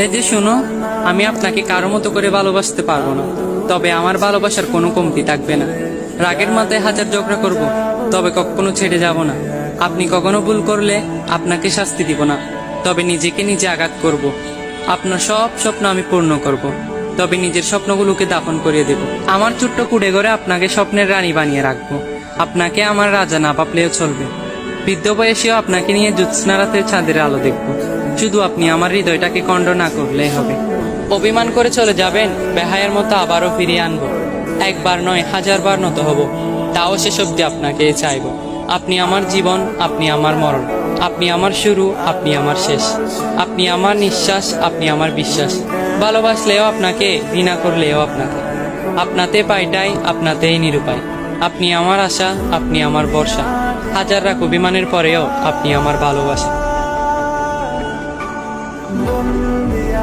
এই যে শোনো, আমি আপনাকে কারো মতো করে ভালোবাসতে পারবো না, তবে আমার ভালোবাসার কোনো কমতি থাকবে না। রাগের মাথায় হাজার ঝগড়া করব, তবে কখনো ছেড়ে যাব না। আপনি কখনো ভুল করলে আপনাকে শাস্তি দিব না, তবে নিজেকে নিজে আঘাত করব। আপনার সব স্বপ্ন আমি পূর্ণ করব, তবে নিজের স্বপ্নগুলোকে দাফন করিয়ে দেব। আমার ছোট্ট কুড়ে ঘরে আপনাকে স্বপ্নের রানী বানিয়ে রাখবো। আপনাকে আমার রাজা না ভাবলেও চলবে। বৃদ্ধ বয়সেও আপনাকে নিয়ে জ্যোৎস্না রাতের চাঁদের আলো দেখব। শুধু আপনি আমার হৃদয়টাকে খণ্ড না করলেই হবে। অভিমান করে চলে যাবেন, বেহায়ের মতো আবারও ফিরিয়ে আনবো। একবার নয়, 1000বার নত হব, তাও শেষ অব্দি আপনাকে চাইব। আপনি আমার জীবন, আপনি আমার মরণ, আপনি আমার শুরু, আপনি আমার শেষ, আপনি আমার নিঃশ্বাস, আপনি আমার বিশ্বাস। ভালোবাসলেও আপনাকে, ঘৃণা করলেও আপনাকে। আপনাতে পাইটাই, আপনাতেই নিরুপায়। আপনি আমার আশা, আপনি আমার ভরসা। হাজার রাখ অভিমানের পরেও আপনি আমার ভালোবাসা।